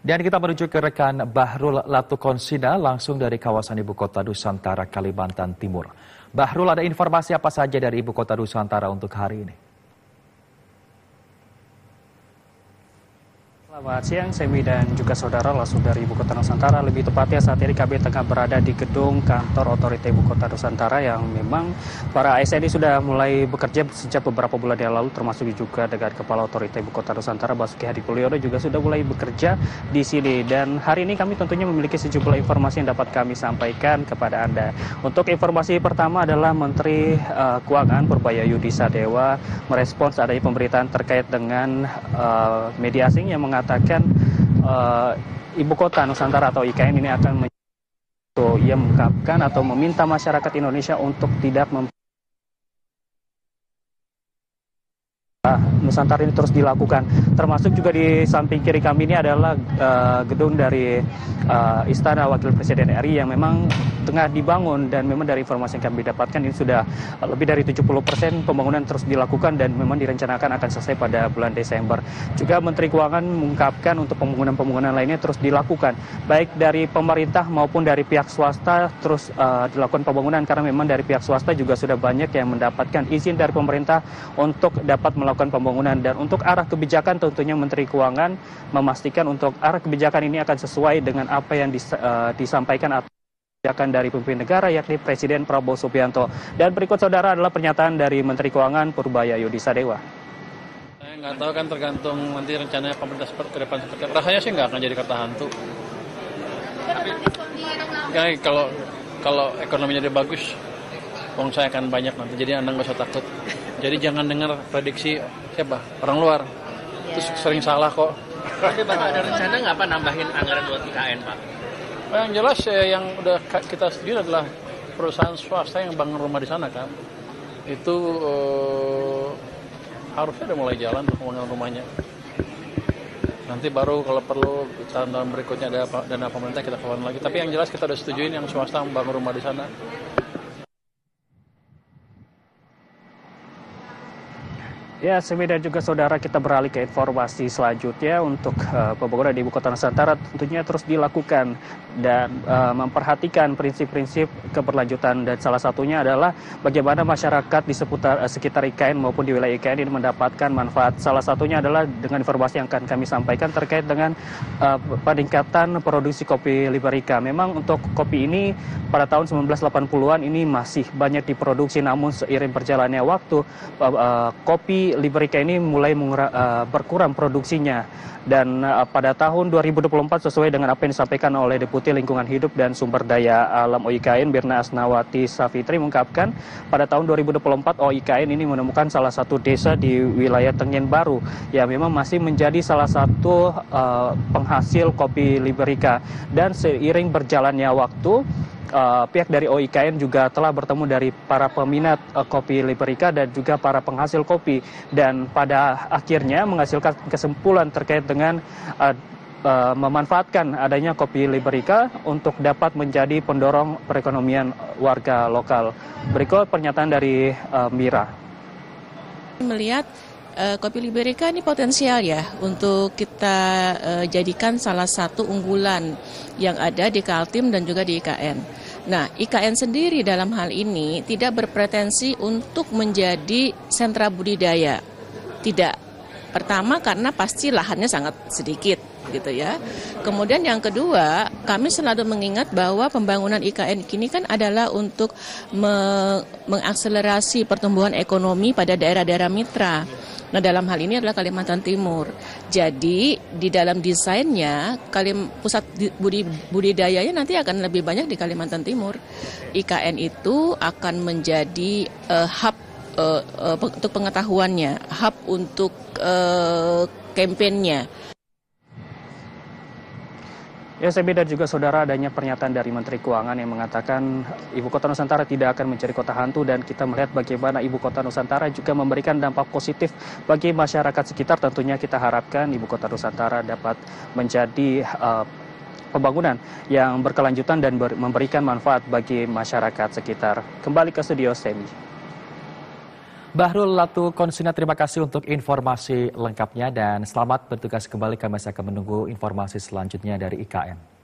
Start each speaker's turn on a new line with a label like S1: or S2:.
S1: Dan kita menuju ke rekan Bahrul Latukonsina langsung dari kawasan Ibu Kota Nusantara, Kalimantan Timur. Bahrul, ada informasi apa saja dari Ibu Kota Nusantara untuk hari ini?
S2: Selamat siang, Semi dan juga saudara, langsung dari Ibu Kota Nusantara. Lebih tepatnya saat ini kami tengah berada di gedung kantor otorita Ibu Kota Nusantara yang memang para ASN ini sudah mulai bekerja sejak beberapa bulan yang lalu, termasuk juga dengan Kepala Otorita Ibu Kota Nusantara Basuki Hadimulyono juga sudah mulai bekerja di sini. Dan hari ini kami tentunya memiliki sejumlah informasi yang dapat kami sampaikan kepada Anda. Untuk informasi pertama adalah Menteri Keuangan Purbaya Yudisa Dewa merespons adanya pemberitaan terkait dengan media asing yang mengatakan Ibu Kota Nusantara atau IKN ini akan ia mengungkapkan atau meminta masyarakat Indonesia untuk tidak Nusantara ini terus dilakukan. Termasuk juga di samping kiri kami ini adalah gedung dari Istana Wakil Presiden RI yang memang tengah dibangun, dan memang dari informasi yang kami dapatkan ini sudah lebih dari 70% pembangunan terus dilakukan dan memang direncanakan akan selesai pada bulan Desember. Juga Menteri Keuangan mengungkapkan untuk pembangunan-pembangunan lainnya terus dilakukan, baik dari pemerintah maupun dari pihak swasta terus dilakukan pembangunan, karena memang dari pihak swasta juga sudah banyak yang mendapatkan izin dari pemerintah untuk dapat melakukan pembangunan. Dan untuk arah kebijakan tentunya Menteri Keuangan memastikan untuk arah kebijakan ini akan sesuai dengan apa yang disampaikan atau kebijakan dari pemimpin negara, yakni Presiden Prabowo Subianto. Dan berikut saudara adalah pernyataan dari Menteri Keuangan Purbaya Yudisa Dewa.
S3: Saya nggak tahu, kan tergantung nanti rencananya pemerintah ke depan seperti apa. Rasanya sih nggak akan jadi kata hantu. Ya, kalau ekonominya dia bagus, uang saya akan banyak nanti. Jadi Anda nggak usah takut. Jadi jangan dengar prediksi siapa orang luar. Terus sering salah kok.
S4: Tapi Bapak ada rencana nggak Pak nambahin anggaran buat IKN Pak?
S3: Yang jelas yang udah kita sendiri adalah perusahaan swasta yang bangun rumah di sana kan. Itu harusnya udah mulai jalan pembangunan rumahnya. Nanti baru kalau perlu tahun-tahun berikutnya ada dana pemerintah kita kawan lagi. Tapi yang jelas kita udah setujuin yang swasta membangun rumah di sana.
S2: Ya, Semi dan juga saudara, kita beralih ke informasi selanjutnya. Untuk pembangunan di Ibu Kota Nusantara tentunya terus dilakukan dan memperhatikan prinsip-prinsip keberlanjutan, dan salah satunya adalah bagaimana masyarakat di sekitar IKN maupun di wilayah IKN ini mendapatkan manfaat. Salah satunya adalah dengan informasi yang akan kami sampaikan terkait dengan peningkatan produksi kopi Liberica. Memang untuk kopi ini pada tahun 1980-an ini masih banyak diproduksi, namun seiring berjalannya waktu kopi Liberica ini mulai berkurang produksinya. Dan pada tahun 2024 sesuai dengan apa yang disampaikan oleh Deputi Lingkungan Hidup dan Sumber Daya Alam OIKN Birna Asnawati Safitri mengungkapkan pada tahun 2024 OIKN ini menemukan salah satu desa di wilayah Tengen Baru yang memang masih menjadi salah satu penghasil kopi Liberica. Dan seiring berjalannya waktu, pihak dari OIKN juga telah bertemu dari para peminat kopi Liberica dan juga para penghasil kopi, dan pada akhirnya menghasilkan kesimpulan terkait dengan memanfaatkan adanya kopi Liberica untuk dapat menjadi pendorong perekonomian warga lokal. Berikut pernyataan dari Mira.
S5: Melihat kopi Liberica ini potensial ya untuk kita jadikan salah satu unggulan yang ada di Kaltim dan juga di IKN. Nah, IKN sendiri dalam hal ini tidak berpretensi untuk menjadi sentra budidaya. Tidak. Pertama karena pasti lahannya sangat sedikit gitu ya. Kemudian yang kedua, kami selalu mengingat bahwa pembangunan IKN ini kan adalah untuk mengakselerasi pertumbuhan ekonomi pada daerah-daerah mitra. Nah, dalam hal ini adalah Kalimantan Timur. Jadi di dalam desainnya pusat budidayanya nanti akan lebih banyak di Kalimantan Timur. IKN itu akan menjadi hub untuk pengetahuannya, hub untuk kampanyenya.
S2: Ya, Sebi dan juga saudara, adanya pernyataan dari Menteri Keuangan yang mengatakan Ibu Kota Nusantara tidak akan menjadi kota hantu, dan kita melihat bagaimana Ibu Kota Nusantara juga memberikan dampak positif bagi masyarakat sekitar. Tentunya kita harapkan Ibu Kota Nusantara dapat menjadi pembangunan yang berkelanjutan dan memberikan manfaat bagi masyarakat sekitar. Kembali ke studio, Semi.
S1: Bahrul Latukonsina, terima kasih untuk informasi lengkapnya dan selamat bertugas kembali. Kami masih akan menunggu informasi selanjutnya dari IKN.